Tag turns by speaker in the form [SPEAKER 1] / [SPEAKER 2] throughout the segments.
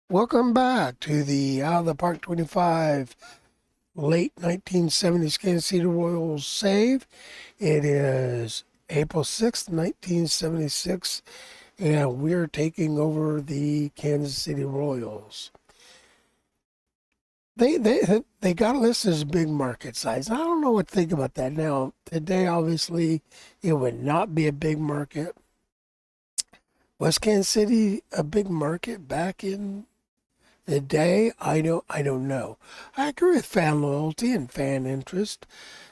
[SPEAKER 1] Welcome back to the Out of the Park 25 late 1970s Kansas City Royals save. It is April 6th, 1976, and we're taking over the Kansas City Royals. They got listed as big market size. I don't know what to think about that now. Today, obviously, it would not be a big market. Was Kansas City a big market back in the day? I don't know. I agree with fan loyalty and fan interest.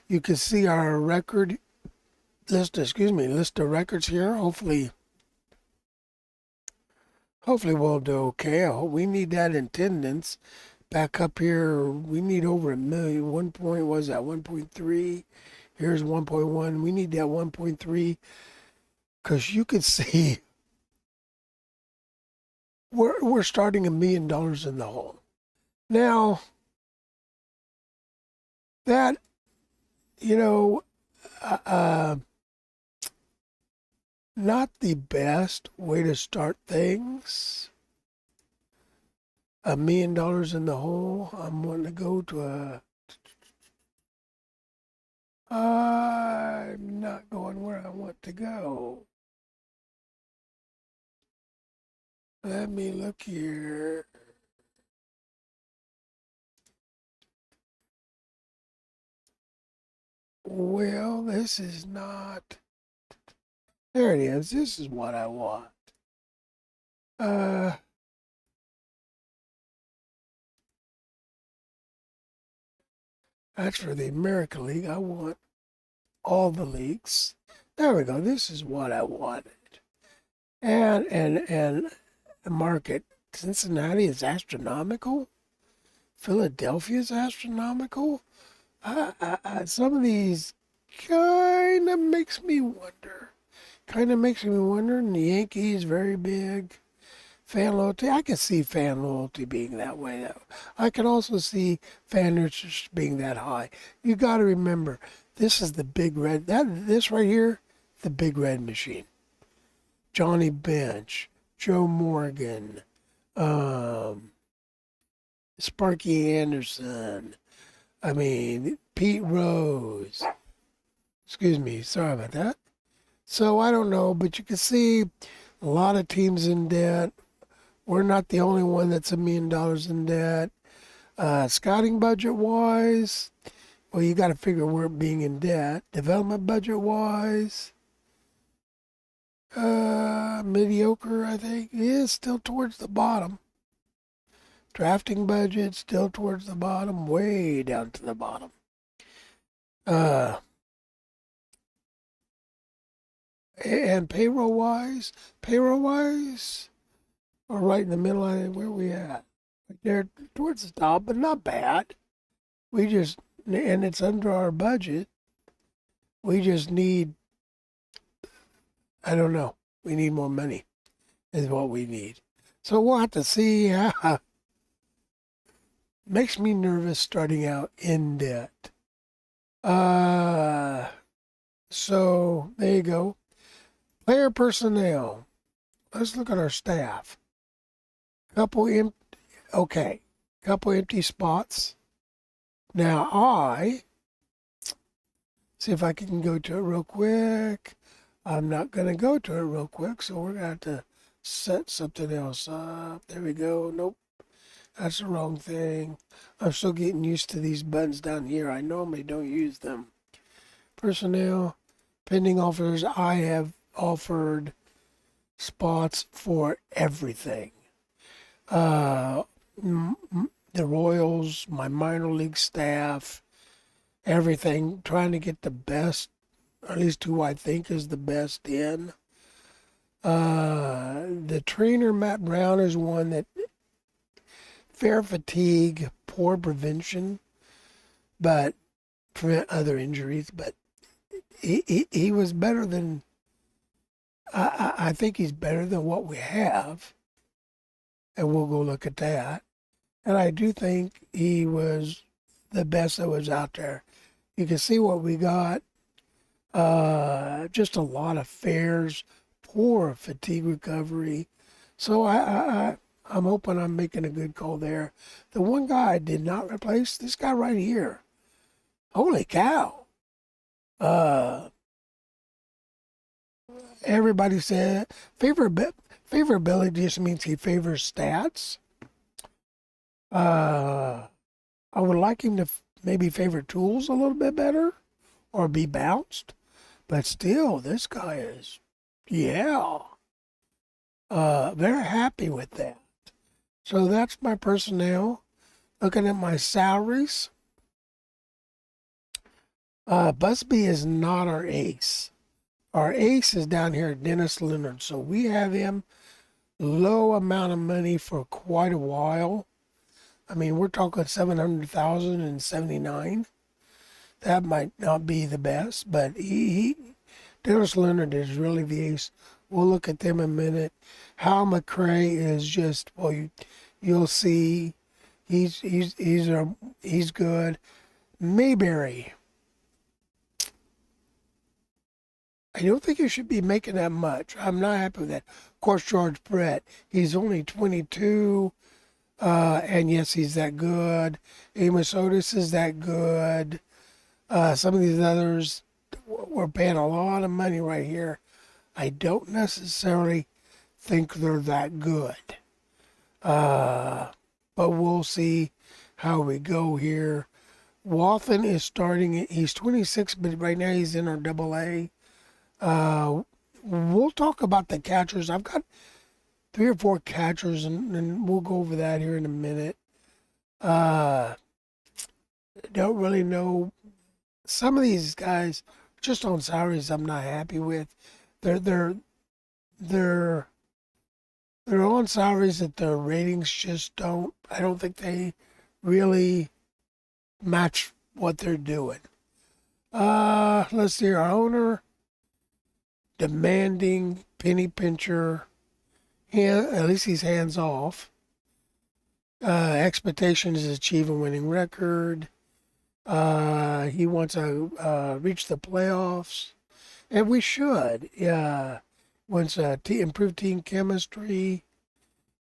[SPEAKER 1] You can see our list of records here. Hopefully we'll do okay. I hope we need that attendance back up here. We need over a million. One point was that 1.3. Here's 1.1. We need that 1.3 because you can see we're starting $1 million in the hole. Now that you know, uh, uh, not the best way to start things. $1 million in the hole. I'm wanting to go to a. I'm not going where I want to go. Let me look here. Well, this is not. There it is. This is what I want. Uh, that's for the American League. I want all the leagues. There we go. This is what I wanted. And the market. Cincinnati is astronomical. Philadelphia is astronomical. Some of these kind of makes me wonder. And the Yankees very big. Fan loyalty. I can see fan loyalty being that way. Though. I can also see fan interest being that high. You got to remember, this is the big red. This right here, the big red machine. Johnny Bench, Joe Morgan, um, Sparky Anderson. I mean, Pete Rose. Excuse me. Sorry about that. So I don't know, but you can see a lot of teams in debt. We're not the only one that's $1 million in debt. Scouting budget wise, well, you got to figure we're being in debt. Development budget wise, mediocre, I think. It is still towards the bottom. Drafting budget still towards the bottom, way down to the bottom. Uh, and payroll wise, we're right in the middle. Where we at? Right there towards the top, but not bad. We just, and it's under our budget. We just need, I don't know, we need more money, is what we need. So we'll have to see. Makes me nervous starting out in debt. Uh, so there you go. Player personnel. Let's look at our staff. Couple empty, okay, couple empty spots. Now I see if I can go to it real quick. I'm not going to go to it real quick, so we're going to have to set something else up. There we go. Nope, that's the wrong thing. I'm still getting used to these buttons down here. I normally don't use them. Personnel, pending offers. I have offered spots for everything. Uh, the Royals, my minor league staff, everything, trying to get the best, at least who I think is the best in. The trainer, Matt Brown, is one that fair fatigue, poor prevention, but prevent other injuries. But he was better than, I think he's better than what we have. And we'll go look at that. And I do think he was the best that was out there. You can see what we got. Just a lot of fares, poor fatigue recovery. So I'm hoping I'm making a good call there. The one guy I did not replace, this guy right here. Holy cow. Uh, Everybody said favorability just means he favors stats. I would like him to maybe favor tools a little bit better or be bounced. But still, this guy is, yeah, very happy with that. So that's my personnel. Looking at my salaries, Busby is not our ace. Our ace is down here at Dennis Leonard. So we have him low amount of money for quite a while. I mean, we're talking 700,079. That might not be the best, but Dennis Leonard is really the ace. We'll look at them in a minute. Hal McRae is just, well, you'll see, he's good. Mayberry, I don't think you should be making that much. I'm not happy with that. Of course, George Brett, he's only 22, and yes, he's that good. Amos Otis is that good. Some of these others, we're paying a lot of money right here. I don't necessarily think they're that good. But we'll see how we go here. Wathan is starting, he's 26, but right now he's in our double A. We'll talk about the catchers. I've got 3 or 4 catchers, and we'll go over that here in a minute. Don't really know. Some of these guys, just on salaries, I'm not happy with. They're on salaries that their ratings just don't. I don't think they really match what they're doing. Let's see. Our owner, demanding, penny pincher. At least he's hands off. Expectation is to achieve a winning record. He wants to reach the playoffs, and we should. Wants improve team chemistry.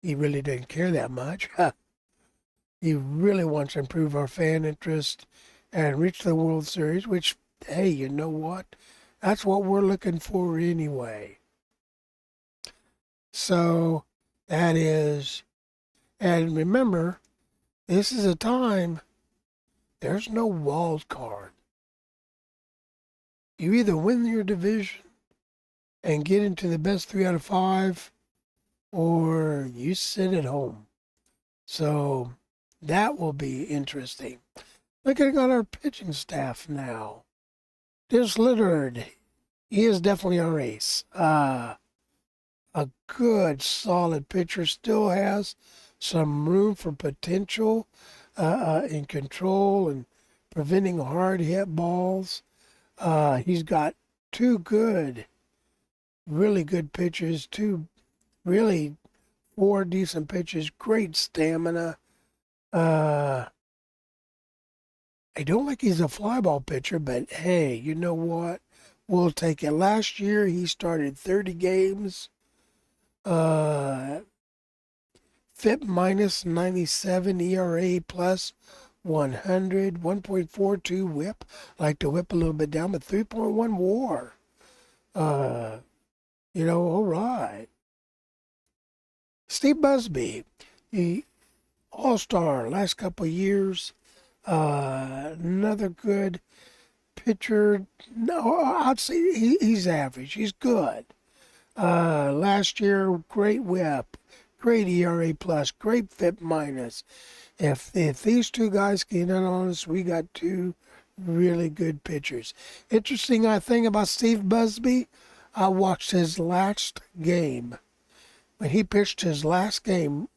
[SPEAKER 1] He really didn't care that much. He really wants to improve our fan interest and reach the World Series, which, hey, you know what? That's what we're looking for anyway. So that is, and remember, this is a time, there's no wild card. You either win your division and get into the best 3 out of 5, or you sit at home. So that will be interesting. Looking at our pitching staff now. Dennis Leonard, he is definitely our ace. A good, solid pitcher, still has some room for potential in control and preventing hard hit balls. He's got 2 good, really good pitches, 2 really 4 decent pitches, great stamina. I don't think he's a fly ball pitcher, but hey, you know what? We'll take it. Last year, he started 30 games. FIP minus 97, ERA plus 100, 1.42 whip. Like to whip a little bit down, but 3.1 WAR. All right. Steve Busby, he all-star last couple of years. Another good pitcher. No, I'd say he's average. He's good. Last year, great whip, great ERA plus, great FIP minus. If these 2 guys can get on us, we got 2 really good pitchers. Interesting thing about Steve Busby, I watched his last game. When he pitched his last game,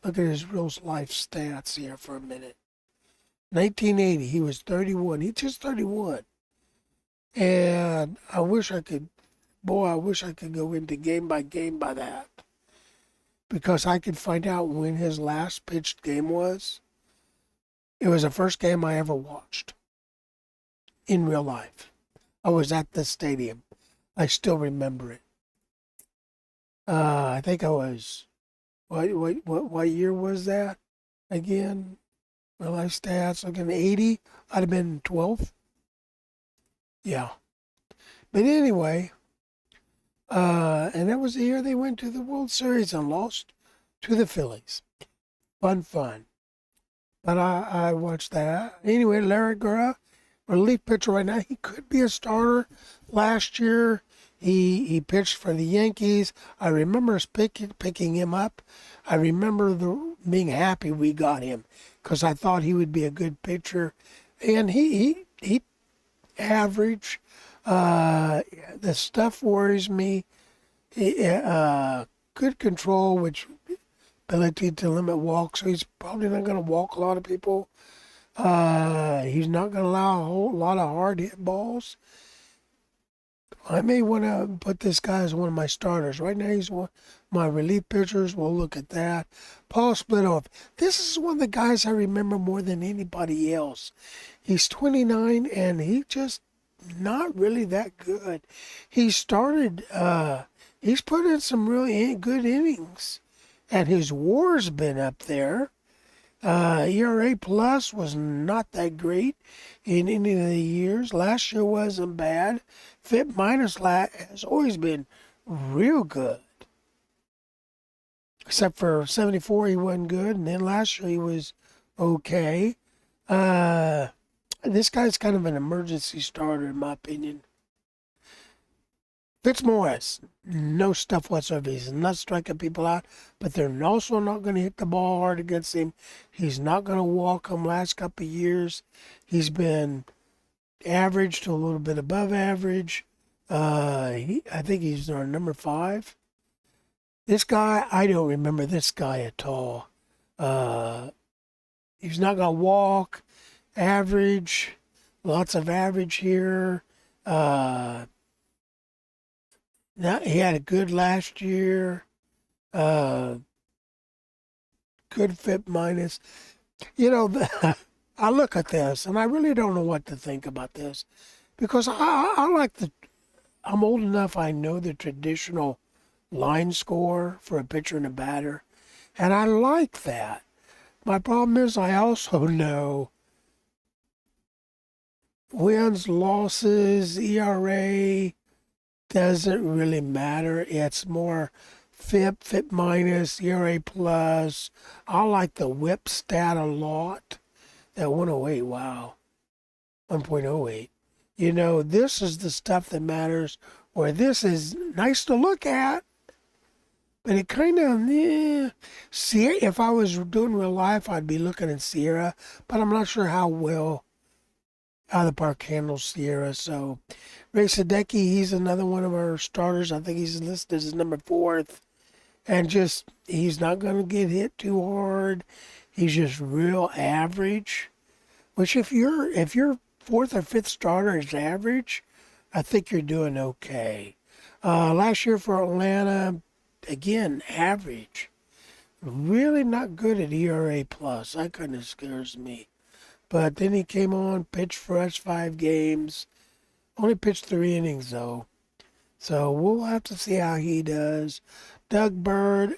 [SPEAKER 1] look at his real life stats here for a minute. 1980, he was 31. He just 31. And I wish I could go into game by that. Because I could find out when his last pitched game was. It was the first game I ever watched in real life. I was at the stadium. I still remember it. I think I was What year was that again? My life stats looking 80. I'd have been 12th. Yeah. But anyway, and that was the year they went to the World Series and lost to the Phillies. Fun. But I watched that. Anyway, Larry Gura, relief pitcher right now. He could be a starter. Last year, he pitched for the Yankees. I remember us picking him up. I remember being happy we got him because I thought he would be a good pitcher. And he average. The stuff worries me. Good control, which ability to limit walks. So he's probably not going to walk a lot of people. He's not going to allow a whole lot of hard hit balls. I may want to put this guy as one of my starters. Right now, he's one of my relief pitchers. We'll look at that. Paul Splitoff. This is one of the guys I remember more than anybody else. He's 29, and he just not really that good. He started, he's put in some really good innings, and his WAR's been up there. ERA plus was not that great in any of the years. Last year wasn't bad. FIP minus has always been real good. Except for 74, he wasn't good, and then last year he was okay. This guy's kind of an emergency starter, in my opinion. Fitzmaurice, no stuff whatsoever. He's not striking people out, but they're also not going to hit the ball hard against him. He's not going to walk him last couple of years. He's been average to a little bit above average. I think he's our number 5. This guy, I don't remember this guy at all. He's not going to walk. Average, lots of average here. Now, he had a good last year. Good FIP minus. You know, I look at this and I really don't know what to think about this because I like I'm old enough, I know the traditional line score for a pitcher and a batter, and I like that. My problem is I also know wins, losses, ERA doesn't really matter. It's more FIP minus, ERA plus. I like the WHIP stat a lot. That 108, wow. 1.08. You know, this is the stuff that matters, or this is nice to look at, but it kind of, Sierra, if I was doing real life, I'd be looking at Sierra, but I'm not sure how well out of the park handles Sierra. So Ray Sadecki, he's another one of our starters. I think he's listed as number 4th. And just, he's not going to get hit too hard. He's just real average. Which if your 4th or 5th starter is average, I think you're doing okay. Last year for Atlanta, again, average. Really not good at ERA plus. That kind of scares me. But then he came on, pitched for us 5 games. Only pitched 3 innings, though. So we'll have to see how he does. Doug Bird,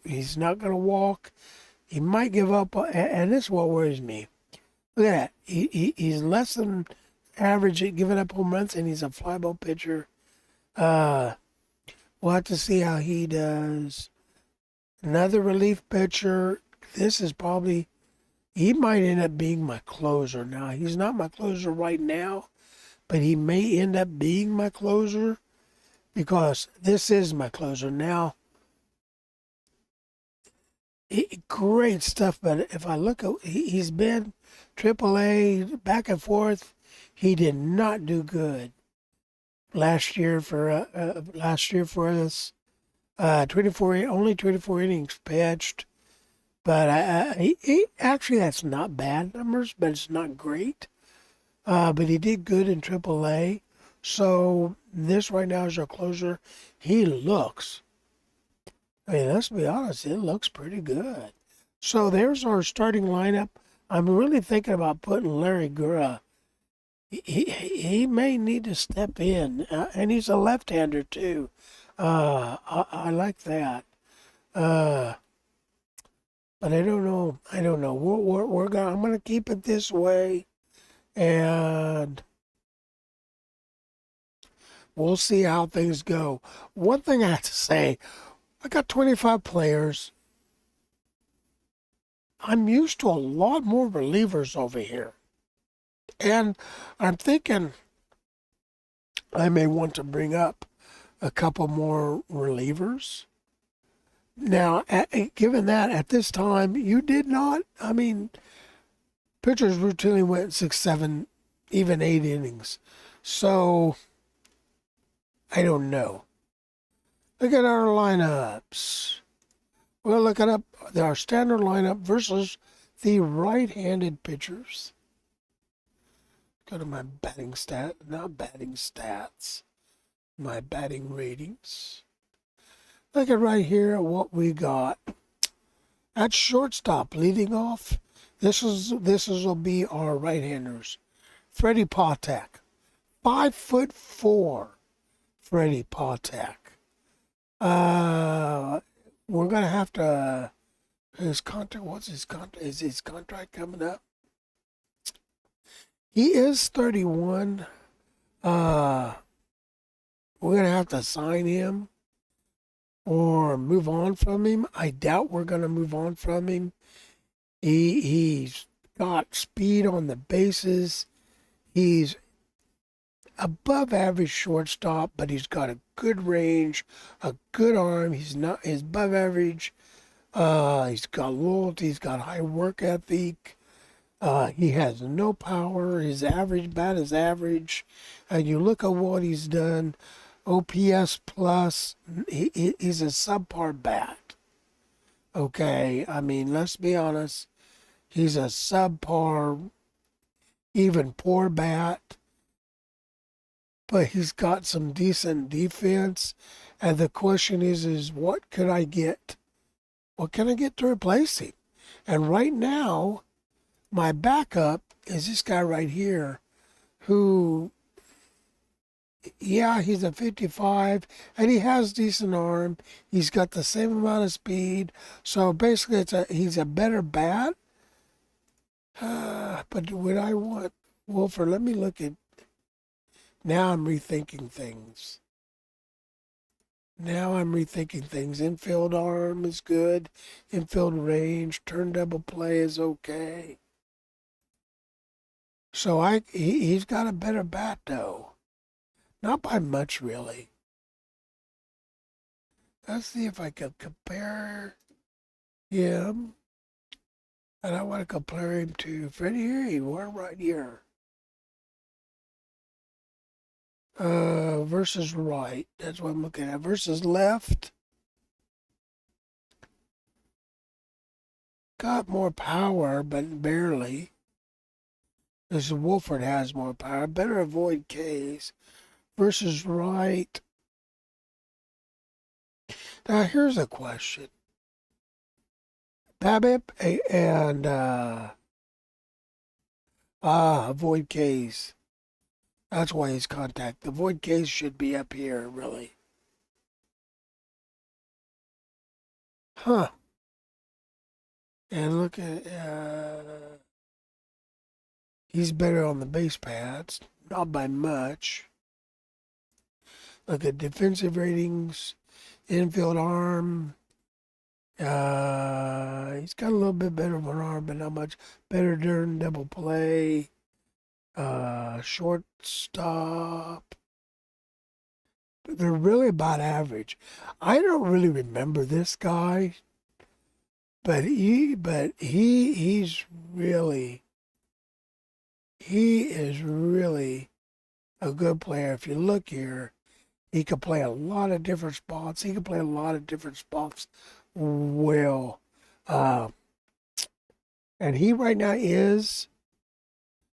[SPEAKER 1] he's not going to walk. He might give up, and this is what worries me. Look at that. He's less than average at giving up home runs, and he's a fly ball pitcher. We'll have to see how he does. Another relief pitcher. This is probably... He might end up being my closer now. He's not my closer right now, but he may end up being my closer because this is my closer now. Great stuff, but if I look at, he's been AAA back and forth. He did not do good last year for us. 24 innings pitched. But he actually, that's not bad numbers, but it's not great. But he did good in AAA. So this right now is our closer. He looks, let's be honest, it looks pretty good. So there's our starting lineup. I'm really thinking about putting Larry Gura. He may need to step in, and he's a left-hander too. I like that. Uh, but I don't know. I don't know. We're gonna. I'm gonna keep it this way, and we'll see how things go. One thing I have to say, I got 25 players. I'm used to a lot more relievers over here, and I'm thinking I may want to bring up a couple more relievers. Now, given that at this time you did not, I mean, pitchers routinely went 6, 7, even 8 innings. So I don't know. Look at our lineups. We'll look at up our standard lineup versus the right-handed pitchers. Go to my not batting stats, my batting ratings. Look at right here what we got. At shortstop, leading off, this will be our right-handers. Freddie Patek, 5'4". Freddie Patek. We're gonna have to. His contract. What's his contract? Is his contract coming up? He is 31. We're gonna have to sign him or move on from him. I doubt we're gonna move on from him. He's got speed on the bases. He's above average shortstop, but he's got a good range, a good arm. He's above average. He's got loyalty. He's got high work ethic. He has no power. His average bat is average. And you look at what he's done, OPS plus. He's a subpar bat. Okay, I mean, let's be honest. He's a subpar, even poor bat. But he's got some decent defense. And the question is what could I get? What can I get to replace him? And right now, my backup is this guy right here, who, yeah, he's a 55, and he has decent arm. He's got the same amount of speed. So basically, he's a better bat. But would I want Wolfer? Let me look at. Now I'm rethinking things. Infield arm is good. Infield range. Turn double play is okay. So he's got a better bat though. Not by much really. Let's see if I can compare him. And I want to compare him to Freddie here. You are right here. Versus right. That's what I'm looking at. Versus left. Got more power, but barely. This Wolford has more power. Better avoid K's. Versus right. Now here's a question. BABIP and avoid K's. That's why he's contact. The void K's should be up here, really. Huh. And look at he's better on the base pads, not by much. Look at defensive ratings, infield arm. He's got a little bit better of an arm, but not much. Better during double play. Shortstop. They're really about average. I don't really remember this guy, but he is really a good player. If you look here, he can play a lot of different spots. Well. And he right now is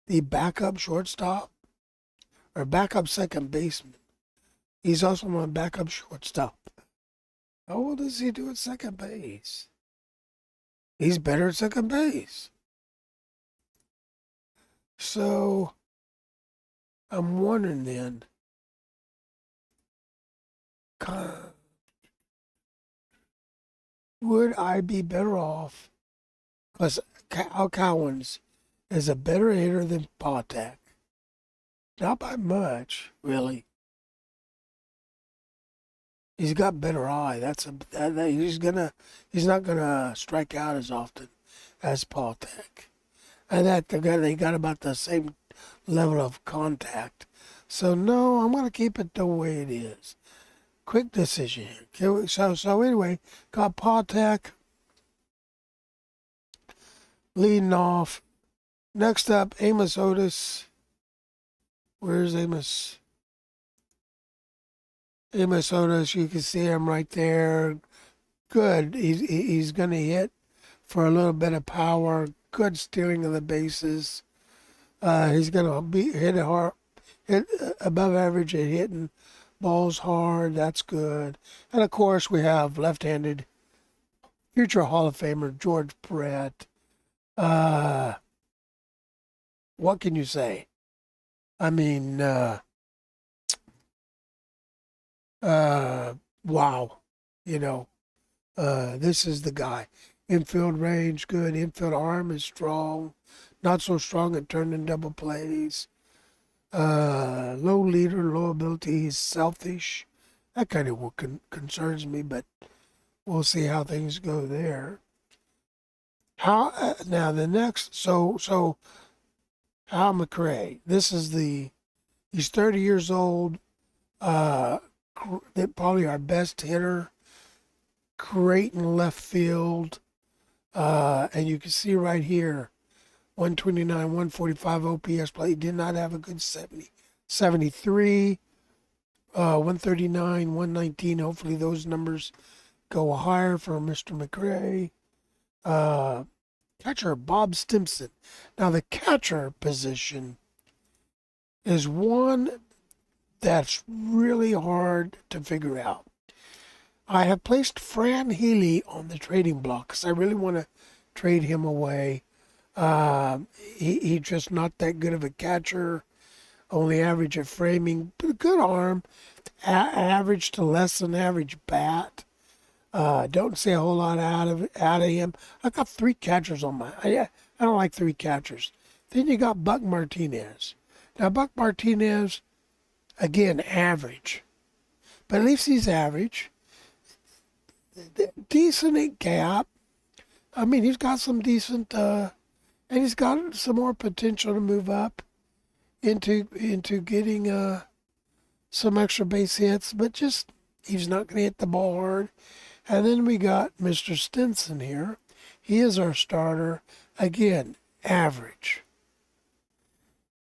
[SPEAKER 1] the backup shortstop or backup second baseman. He's also my backup shortstop. How well does he do at second base? He's better at second base. So I'm wondering then, Would I be better off? Because Al Cowens is a better hitter than Patek. Not by much, really. He's got better eye. He's not gonna strike out as often as Patek. And that they got about the same level of contact. So no, I'm gonna keep it the way it is. Quick decision here. Okay, so anyway, got Patek leading off. Next up, Amos Otis. Where's Amos? Amos Otis, you can see him right there. Good. He's going to hit for a little bit of power. Good stealing of the bases. He's going to be hit hard, hit above average at hitting balls hard. That's good. And of course, we have left-handed future Hall of Famer George Brett. What can you say? I mean, wow. You know, this is the guy. Infield range, good. Infield arm is strong. Not so strong at turning double plays. Low leader, low ability. He's selfish. That kind of concerns me, but we'll see how things go there. How now the next? So Hal McRae. He's 30 years old. Probably our best hitter. Great in left field. And you can see right here, 129, 145 OPS play. He did not have a good 73, 139, 119. Hopefully those numbers go higher for Mr. McRae. Catcher Bob Stimson. Now the catcher position is one that's really hard to figure out. I have placed Fran Healy on the trading block because I really want to trade him away. He's just not that good of a catcher. Only average at framing, but a good arm. Average to less than average bat. Don't see a whole lot out of him. I got three catchers on my. I don't like three catchers. Then you got Buck Martinez. Now Buck Martinez, again, average, but at least he's average. Decent at gap. I mean, he's got some decent, and he's got some more potential to move up into getting some extra base hits, but just he's not going to hit the ball hard. And then we got Mr. Stinson here. He is our starter. Again, average.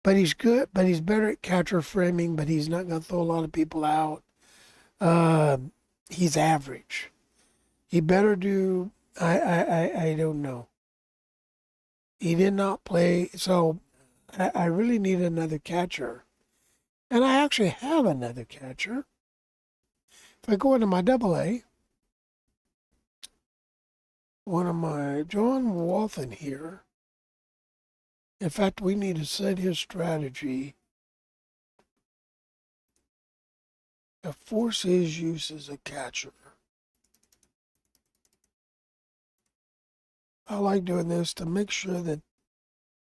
[SPEAKER 1] But he's good, but he's better at catcher framing, but he's not going to throw a lot of people out. He's average. He better do, I don't know. He did not play, so I really need another catcher. And I actually have another catcher. If I go into my AA, one of my John Walton here. In fact, we need to set his strategy to force his use as a catcher. I like doing this to make sure that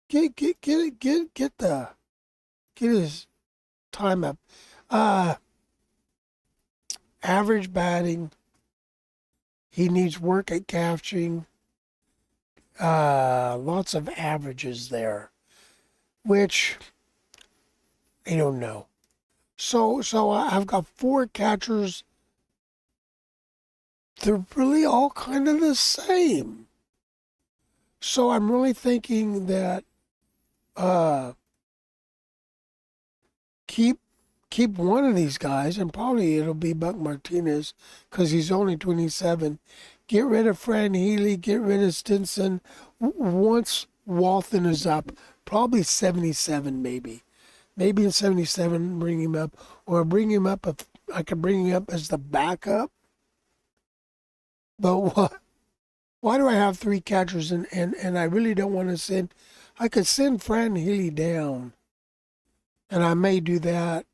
[SPEAKER 1] get his time up. Average batting. He needs work at catching. Lots of averages there, which I don't know. So I've got four catchers. They're really all kind of the same. So I'm really thinking that keep one of these guys, and probably it'll be Buck Martinez because he's only 27. Get rid of Fran Healy, get rid of Stinson. Once Walton is up, probably 77 maybe. Maybe in 77 bring him up, or bring him up if I could bring him up as the backup. But why do I have three catchers and I really don't want to send, I could send Fran Healy down, and I may do that,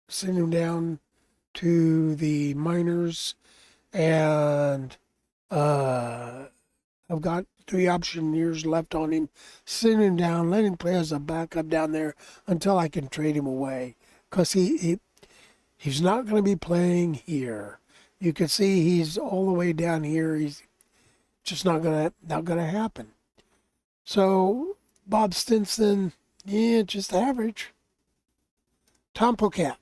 [SPEAKER 1] send him down to the minors and Uh, I've got 3 option years left on him. Sitting him down, letting him play as a backup down there until I can trade him away. Because he's not going to be playing here. You can see he's all the way down here. He's just not gonna happen. So Bob Stinson, yeah, just average. Tom Pocat,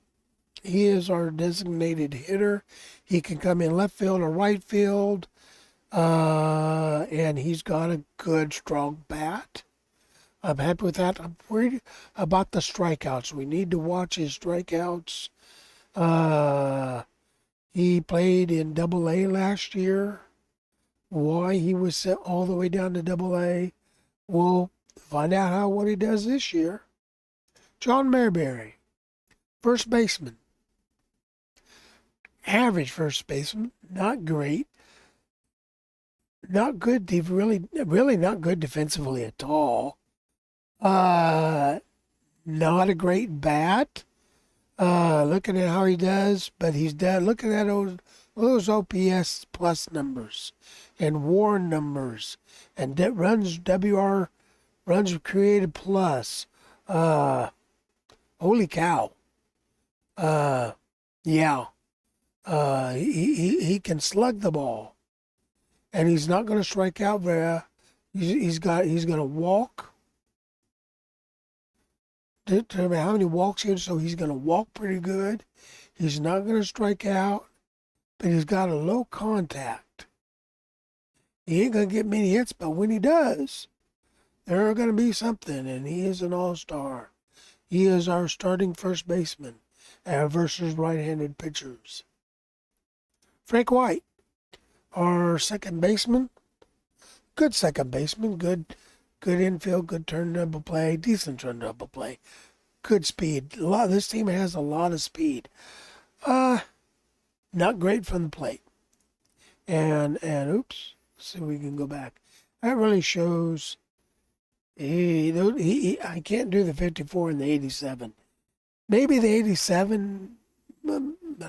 [SPEAKER 1] he is our designated hitter. He can come in left field or right field, and he's got a good, strong bat. I'm happy with that. I'm worried about the strikeouts. We need to watch his strikeouts. He played in Double A last year. Why he was sent all the way down to Double A, we'll find out what he does this year. John Mayberry, first baseman. Average first baseman, not great. Not good, really not good defensively at all. Not a great bat. Looking at how he does, but he's dead. Looking at those OPS plus numbers and WAR numbers and runs WR runs created plus. Holy cow! Yeah. He can slug the ball, and he's not going to strike out very. He's going to walk. Determine how many walks here, so he's going to walk pretty good. He's not going to strike out, but he's got a low contact. He ain't going to get many hits, but when he does, there are going to be something, and he is an all-star. He is our starting first baseman versus right-handed pitchers. Frank White, our second baseman. Good second baseman, good infield, good turn double play, decent turn double play, good speed. This team has a lot of speed. Not great from the plate. And oops, let's see if we can go back. That really shows I can't do the 54 and the 87. Maybe the 87, but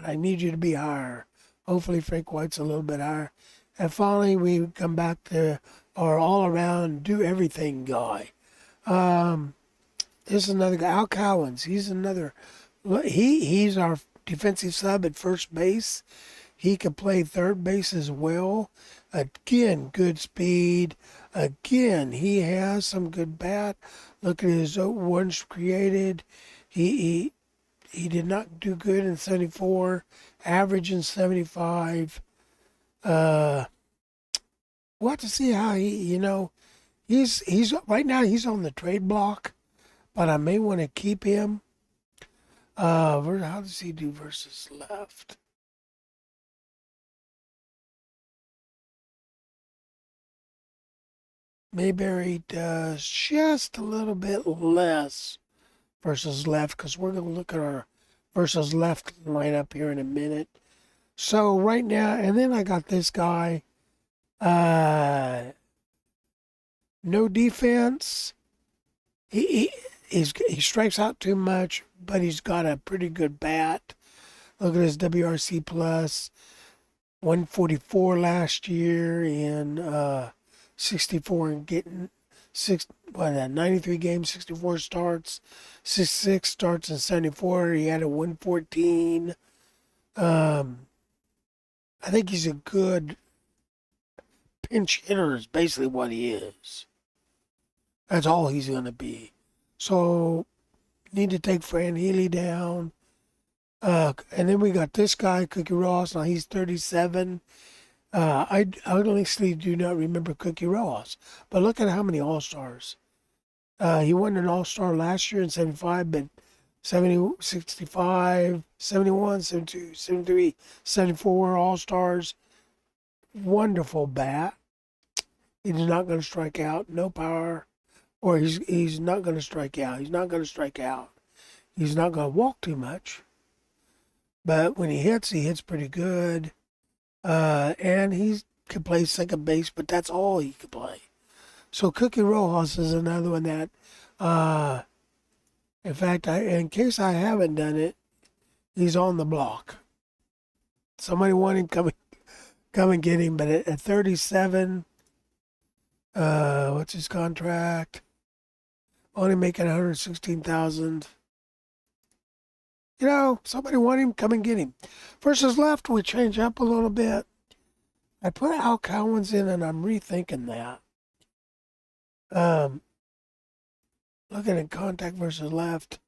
[SPEAKER 1] I need you to be higher. Hopefully Frank White's a little bit higher. And finally, we come back to our all-around, do-everything guy. This is another guy, Al Cowens. He's another. He's our defensive sub at first base. He can play third base as well. Again, good speed. Again, he has some good bat. Look at his runs created. He did not do good in 74. Average in 75. We'll have to see how he's right now he's on the trade block, but I may want to keep him. How does he do versus left? Mayberry does just a little bit less versus left because we're going to look at our versus left lineup here in a minute. So right now, and then I got this guy. No defense. He strikes out too much, but he's got a pretty good bat. Look at his WRC plus, 144 last year in 64 and getting 93 games, 64 starts, 66 starts in 74. He had a 114. I think he's a good pinch hitter is basically what he is. That's all he's going to be. So, need to take Fran Healy down. And then we got this guy, Cookie Ross. Now he's 37. I honestly do not remember Cookie Ross. But look at how many All-Stars. He won an All-Star last year in 75, but 70, 65, 71, 72, 73, 74 All-Stars. Wonderful bat. He's not going to strike out. No power. Or he's not going to strike out. He's not going to strike out. He's not going to walk too much. But when he hits pretty good. And he can play second base, but that's all he can play. So Cookie Rojas is another one that, in fact, in case I haven't done it, he's on the block. Somebody want him come and get him. But at 37, what's his contract? Only making 116,000. You know, somebody want him, come and get him. Versus left, we change up a little bit. I put Al Cowens in, and I'm rethinking that. Looking at contact versus left.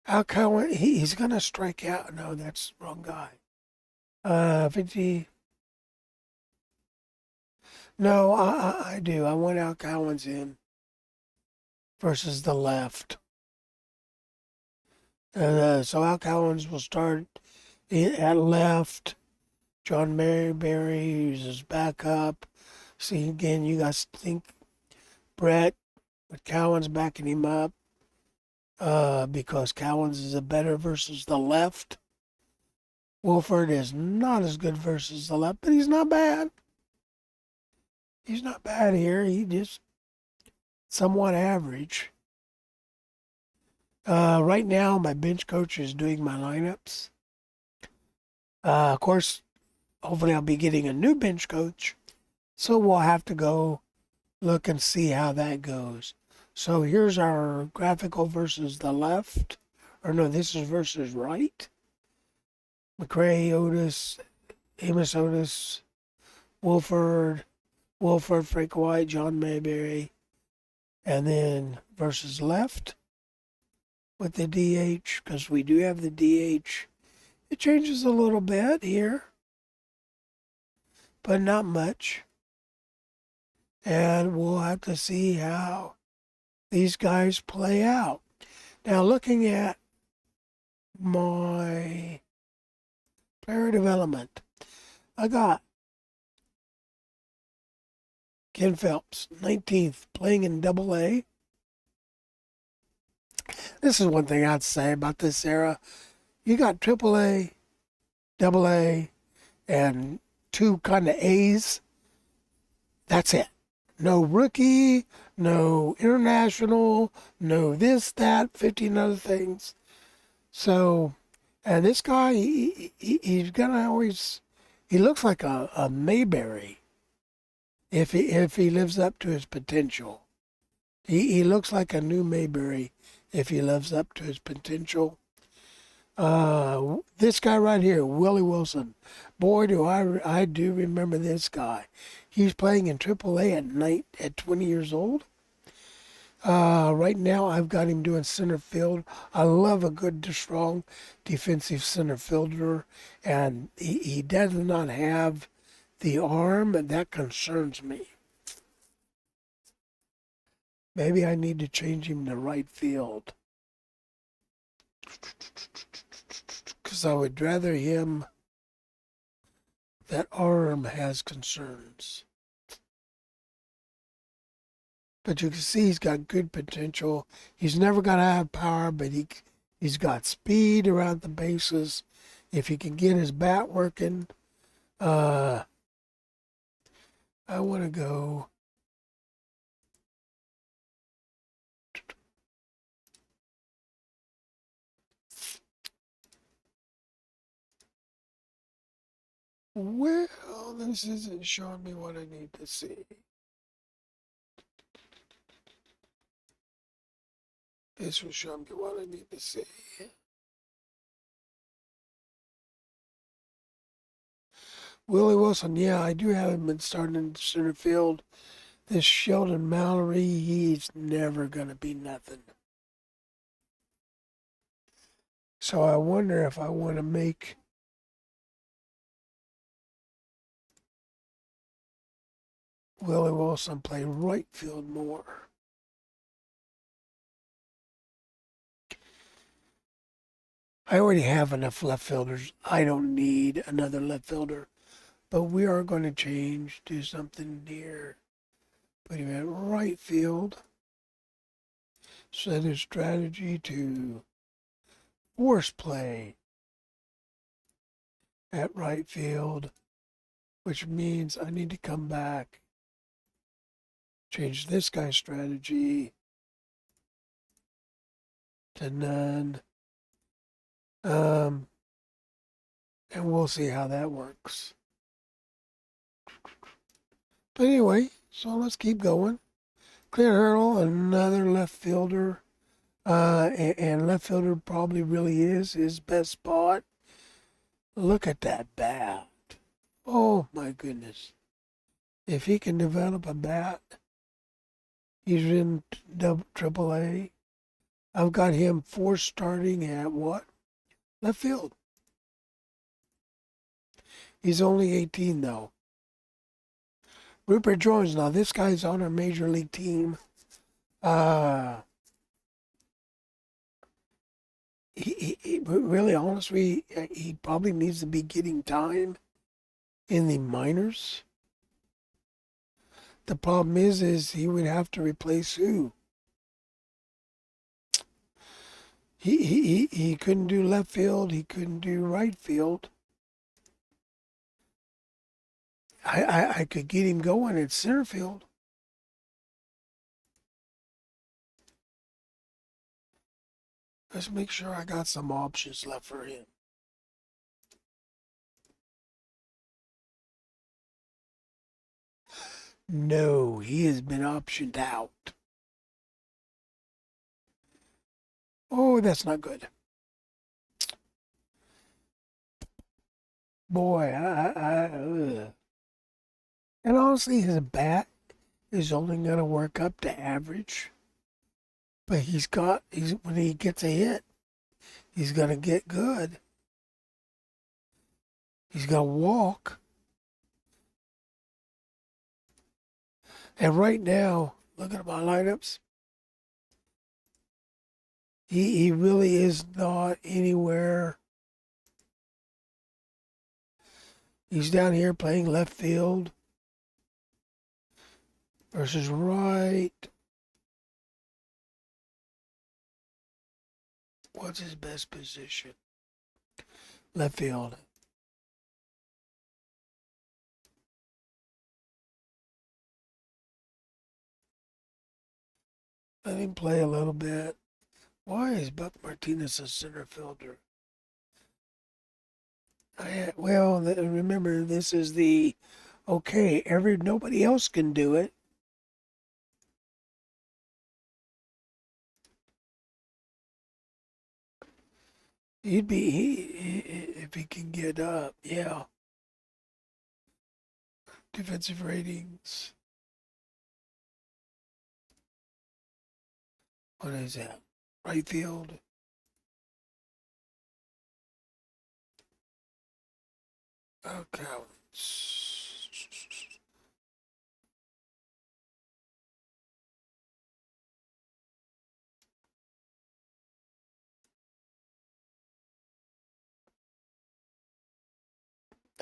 [SPEAKER 1] Al Cowan, he's going to strike out. No, that's the wrong guy. 50. No, I do. I want Al Cowens in versus the left. And so Al Cowens will start at left. John Mayberry, who's his backup. See, again, you guys think Brett with Cowens backing him up because Cowens is a better versus the left. Wolford is not as good versus the left, but he's not bad. He's not bad here. He just somewhat average. Right now, my bench coach is doing my lineups. Of course, hopefully I'll be getting a new bench coach, so we'll have to go look and see how that goes. So here's our graphical versus the left. Or no, this is versus right. McRae, Otis, Amos Otis, Wolford, Frank White, John Mayberry. And then versus left with the DH, because we do have the DH. It changes a little bit here, but not much. And we'll have to see how these guys play out. Now, looking at my player development, I got Ken Phelps, 19th, playing in Double-A. This is one thing I'd say about this era. You got Triple-A, Double-A, and two kind of A's. That's it. No rookie, no international, no this, that, 15 other things. So, and this guy, he's gonna always, he looks like a Mayberry if he lives up to his potential. He looks like a new Mayberry if he lives up to his potential. This guy right here, Willie Wilson. Boy, do I do remember this guy. He's playing in AAA at 20 years old. Right now, I've got him doing center field. I love a good, strong defensive center fielder, and he does not have the arm, and that concerns me. Maybe I need to change him to right field, because I would rather him. That arm has concerns. But you can see he's got good potential. He's never going to have power, but he's got speed around the bases. If he can get his bat working, I want to go. Well, this isn't showing me what I need to see. This will show me what I need to see. Willie Wilson, yeah, I do have him starting in center field. This Sheldon Mallory, he's never going to be nothing. So I wonder if I want to make Willie Wilson play right field more. I already have enough left fielders. I don't need another left fielder. But we are going to change, do something here. Put him at right field. Set his strategy to force play at right field, which means I need to come back, change this guy's strategy to none. And we'll see how that works. But anyway, so let's keep going. Clint Hurdle, another left fielder. And left fielder probably really is his best spot. Look at that bat. Oh my goodness. If he can develop a bat, he's in triple A. I've got him forced starting at what? Left field. He's only 18 though. Rupert Jones, now this guy's on a major league team. Really, honestly, he probably needs to be getting time in the minors. The problem is he would have to replace who? He couldn't do left field. He couldn't do right field. I could get him going at center field. Let's make sure I got some options left for him. No, he has been optioned out. Oh, that's not good. Boy, and honestly, his bat is only going to work up to average. But when he gets a hit, he's going to get good. He's going to walk. And right now, look at my lineups. He really is not anywhere. He's down here playing left field versus right. What's his best position? Left field. Let him play a little bit. Why is Buck Martinez a center fielder? Remember, this is the okay. Nobody else can do it. He'd be if he can get up. Yeah. Defensive ratings. What is that? Right field. Okay.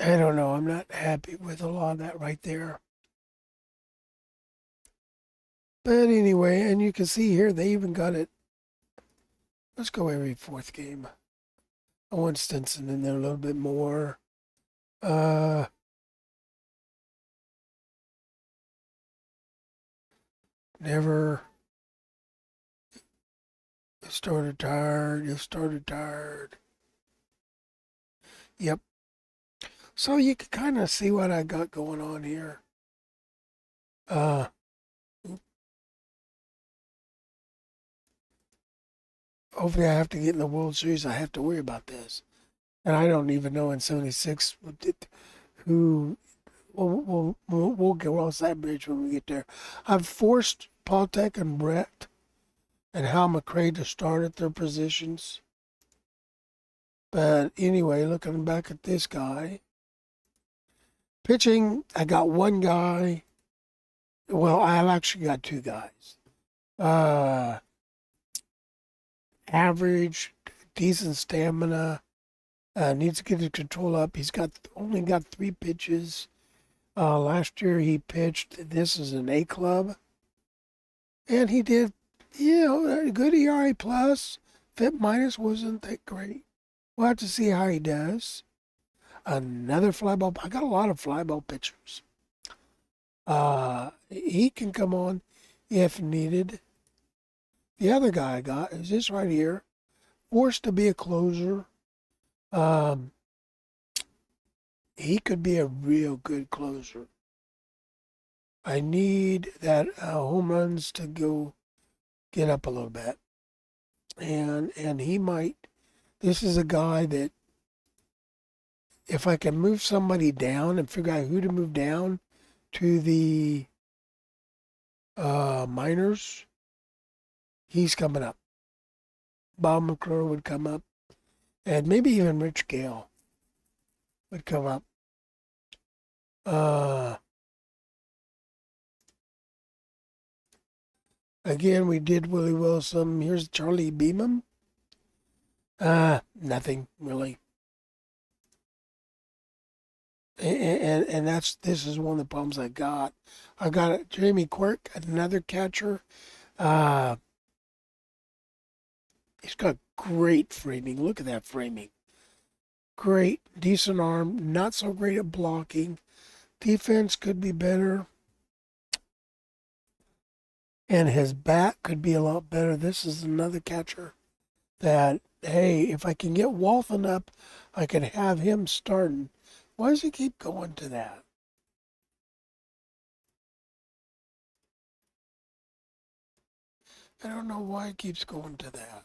[SPEAKER 1] I don't know. I'm not happy with a lot of that right there. But anyway, and you can see here they even got it. Let's go every fourth game. I want Stinson in there a little bit more. Never. You started tired. You started tired. Yep. So you can kind of see what I got going on here. Uh, Hopefully I have to get in the World Series. I have to worry about this. And I don't even know in 76 who we'll get across that bridge when we get there. I've forced Paultek and Brett and Hal McRae to start at their positions. But anyway, looking back at this guy, pitching, I got one guy. Well, I've actually got two guys. Average, decent stamina, needs to get his control up. He's only got 3 pitches. Last year he pitched. This is an A club, and he did, a good ERA plus. FIP minus wasn't that great. We'll have to see how he does. Another fly ball. I got a lot of fly ball pitchers. He can come on if needed. The other guy I got is this right here, forced to be a closer. He could be a real good closer. I need that home runs to go get up a little bit, and he might. This is a guy that if I can move somebody down and figure out who to move down to the minors, he's coming up. Bob McClure would come up, and maybe even Rich Gale would come up. Uh, Again, we did Willie Wilson. Here's Charlie Beamon. Nothing really. And this is one of the problems I got. I got Jamie Quirk, another catcher. Uh, he's got great framing. Look at that framing. Great, decent arm. Not so great at blocking. Defense could be better. And his bat could be a lot better. This is another catcher that, hey, if I can get Walton up, I can have him starting. Why does he keep going to that? I don't know why he keeps going to that.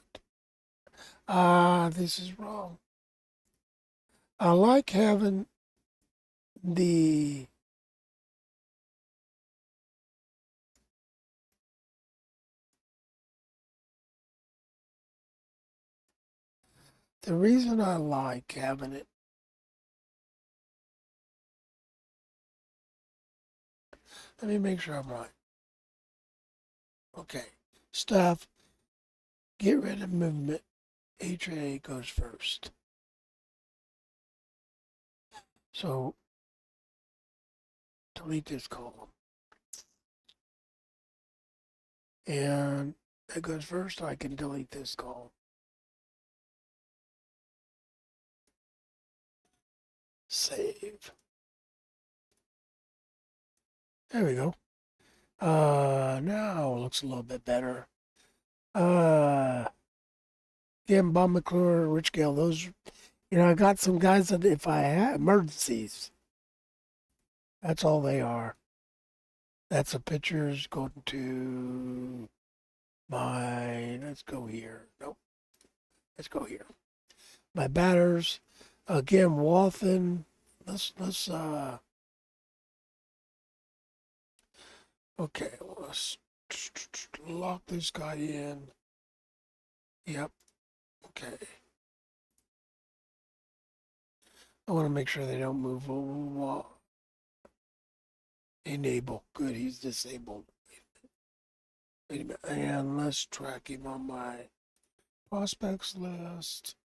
[SPEAKER 1] This is wrong. I like having the reason I like having it. Let me make sure I'm right. Okay. Stuff. Get rid of movement. HA goes first. So delete this column. And that goes first. I can delete this column. Save. There we go. Now it looks a little bit better. Again, Bob McClure, Rich Gale, those, I got some guys that if I had emergencies, that's all they are. That's the pitchers going to let's go here. Nope. Let's go here. My batters, again, Walton. Let's okay, let's lock this guy in. Yep. Okay. I want to make sure they don't move over. Enable. Good, he's disabled. Wait a minute. And let's track him on my prospects list.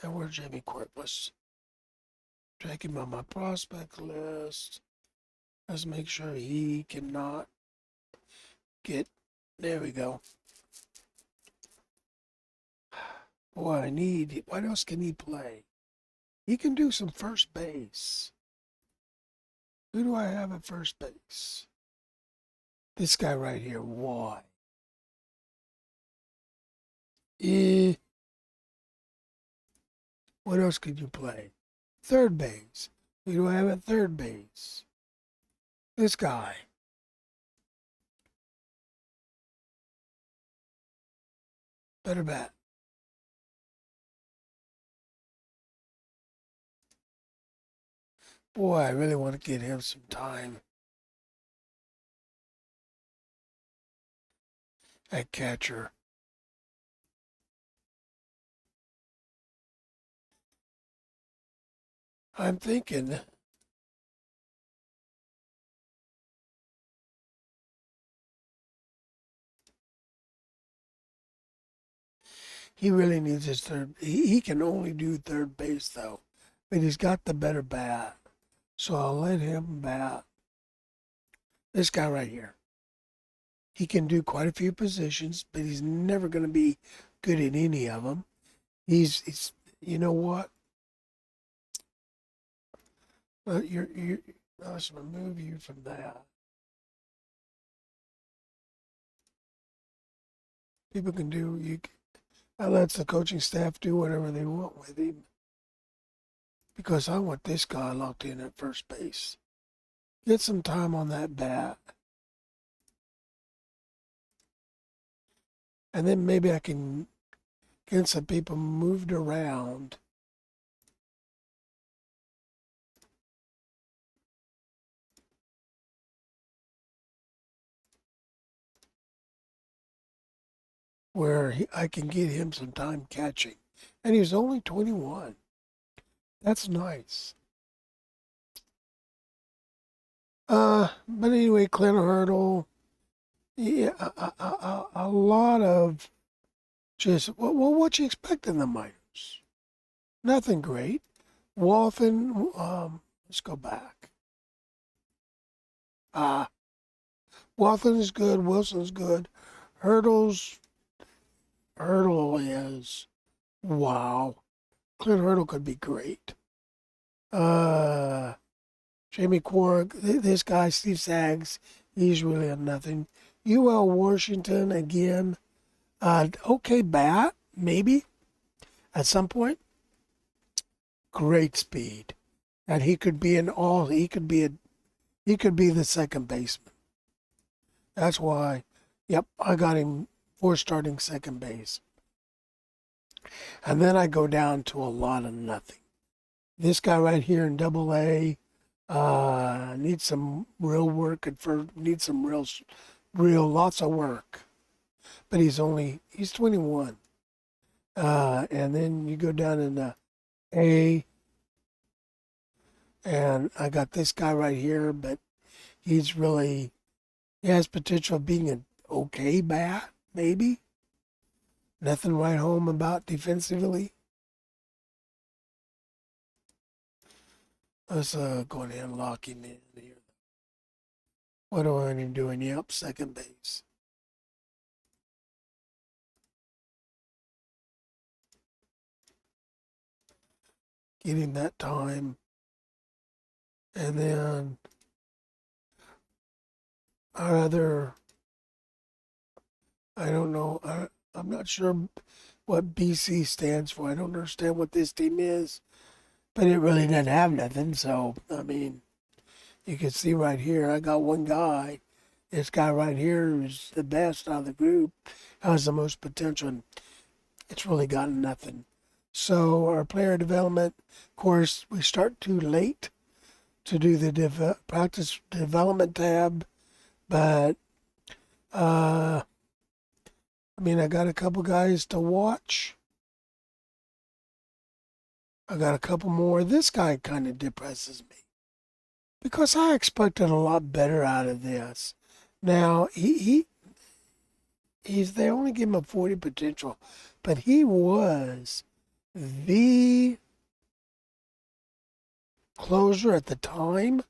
[SPEAKER 1] And where's Jamie Quirk? Let's track him on my prospect list. Let's make sure he cannot get. There we go. Boy, what else can he play? He can do some first base. Who do I have at first base? This guy right here. Why? What else could you play? Third base. Who do I have at third base? This guy. Better bat. Boy, I really want to get him some time at catcher. I'm thinking he really needs his third. He can only do third base though, but he's got the better bat. So I'll let him bat. This guy right here. He can do quite a few positions, but he's never going to be good at any of them. He's you know what? Let's remove you from that. People can do. I let the coaching staff do whatever they want with him because I want this guy locked in at first base. Get some time on that bat. And then maybe I can get some people moved around. Where I can get him some time catching. And he's only 21. That's nice. But anyway, Clint Hurdle, yeah, a lot of just, well, what you expect in the minors? Nothing great. Walton, let's go back. Walton is good. Wilson's good. Hurdle is, wow. Clint Hurdle could be great. Jamie Quark, this guy, Steve Saggs, he's really a nothing. UL Washington, again, okay bat, maybe, at some point. Great speed. And he could be he could be the second baseman. That's why, yep, I got him for starting second base. And then I go down to a lot of nothing. This guy right here in Double A needs some real work needs some real lots of work. But he's 21. And then you go down in A, and I got this guy right here, but he has potential of being an okay bat, maybe. Nothing right home about defensively. Let's go ahead and lock him in here. What do I want him doing? Yep, second base. Getting that time. And then our other, I don't know, I'm not sure what BC stands for. I don't understand what this team is, but it really doesn't have nothing. So, I mean, you can see right here, I got one guy. This guy right here is the best out of the group, has the most potential, and it's really got nothing. So, our player development, of course, we start too late to do the practice development tab, but I mean, I got a couple guys to watch. I got a couple more. This guy kind of depresses me because I expected a lot better out of this. Now they only give him a 40 potential, but he was the closer at the time.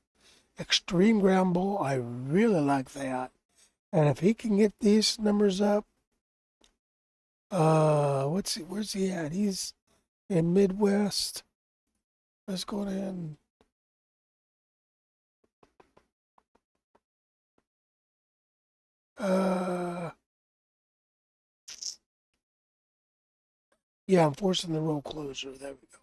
[SPEAKER 1] Extreme ground ball. I really like that. And if he can get these numbers up, where's he at? He's in Midwest. Let's go ahead and yeah, I'm forcing the roll closer. There we go.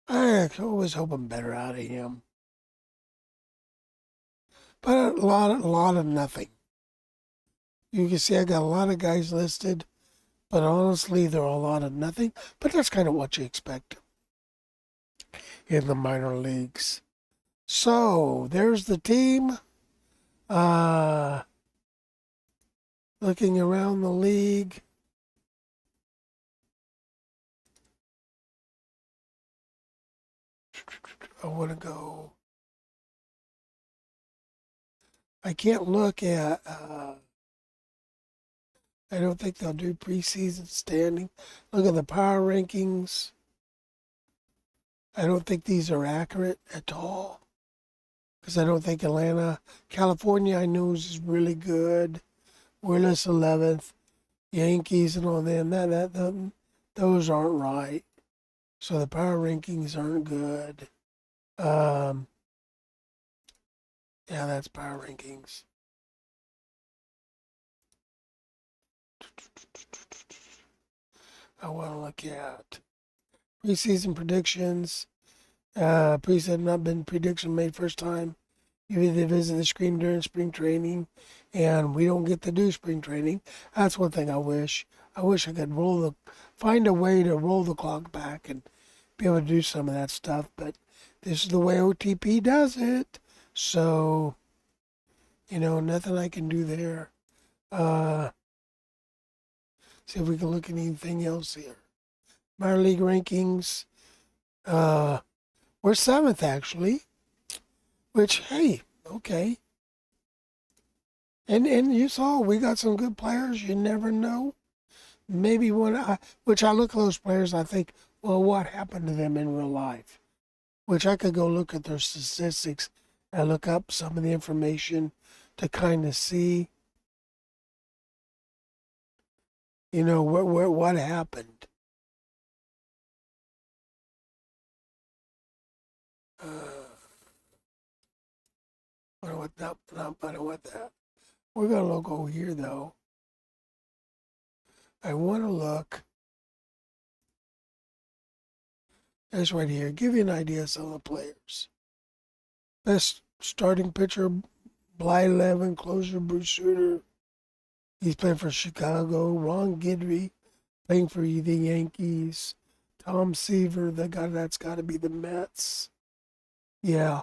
[SPEAKER 1] I always hoping better out of him, but a lot of nothing. You can see I got a lot of guys listed, but honestly, they're a lot of nothing. But that's kind of what you expect in the minor leagues. So there's the team. Looking around the league. I want to go. I can't look at. I don't think they'll do preseason standing. Look at the power rankings. I don't think these are accurate at all. Because I don't think California, I know is really good. Willis 11th, Yankees and all them. Those aren't right. So the power rankings aren't good. Yeah, that's power rankings. I want to look at preseason predictions. Priest had not been prediction made first time. Even they visit the screen during spring training, and we don't get to do spring training. That's one thing I wish. I wish I could find a way to roll the clock back and be able to do some of that stuff. But this is the way OTP does it. So, nothing I can do there. See if we can look at anything else here. Minor league rankings. We're seventh actually. Which, hey, okay. And you saw we got some good players. You never know. Maybe which I look at those players, I think, well, what happened to them in real life? Which I could go look at their statistics and look up some of the information to kind of see, what happened. What that? What that? We're gonna look over here though. I want to look. That's right here. Give you an idea of some of the players. Best starting pitcher, Bly Levin, closer, Bruce Sutter. He's playing for Chicago. Ron Guidry, playing for the Yankees. Tom Seaver, the guy that's got to be the Mets. Yeah.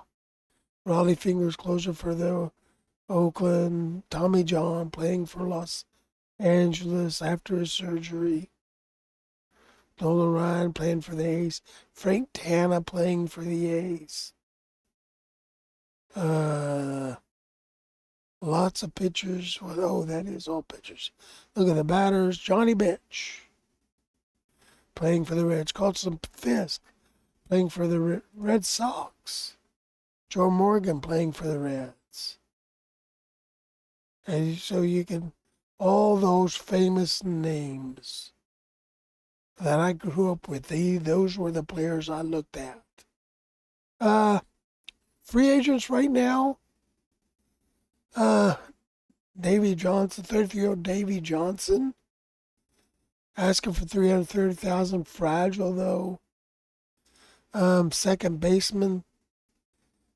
[SPEAKER 1] Raleigh Fingers, closer for the Oakland. Tommy John, playing for Los Angeles after his surgery. Nolan Ryan, playing for the A's. Frank Tanna, playing for the A's. Lots of pitchers. Oh, that is all pitchers. Look at the batters. Johnny Bench, playing for the Reds. Carlson Fisk, playing for the Red Sox. Joe Morgan, playing for the Reds. And so you can, all those famous names that I grew up with, those were the players I looked at. Free agents right now, Davy Johnson, 33-year-old Davy Johnson, asking for $330,000. Fragile though. Second baseman,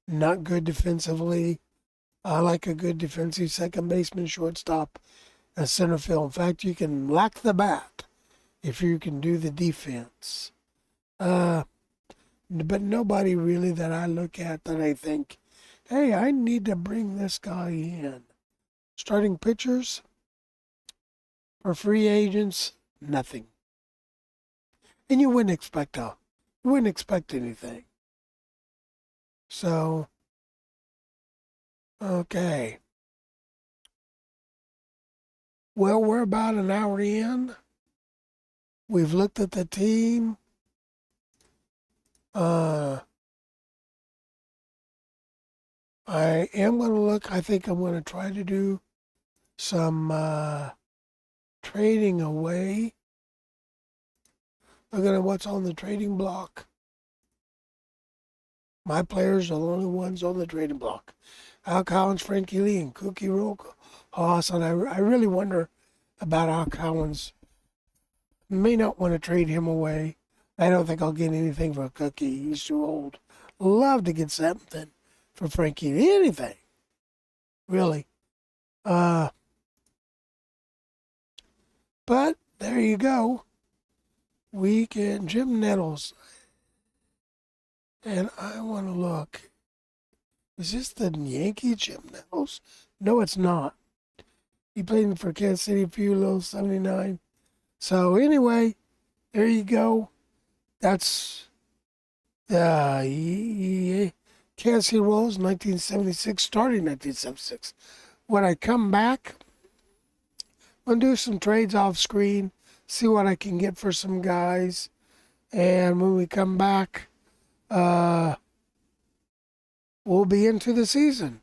[SPEAKER 1] not good defensively. I like a good defensive second baseman, shortstop, and center field. In fact, you can lack the bat if you can do the defense. But nobody really that I look at that I think, hey, I need to bring this guy in. Starting pitchers for free agents, nothing. And you wouldn't expect anything. So, okay. Well, we're about an hour in. We've looked at the team. I am going to look. I think I'm going to try to do some trading away. Looking at what's on the trading block. My players are the only ones on the trading block. Al Collins, Frankie Lee, and Cookie Rojas. And I really wonder about Al Collins. May not want to trade him away. I don't think I'll get anything for Cookie. He's too old. Love to get something for Frankie. Anything. Really. But there you go. We can Jim Nettles. And I want to look. Is this the Yankee Jim Nettles? No, it's not. He played for Kansas City Fuel 79. So anyway, there you go. That's the Kansas City Royals, 1976, starting 1976. When I come back, I'm going to do some trades off screen, see what I can get for some guys. And when we come back, we'll be into the season.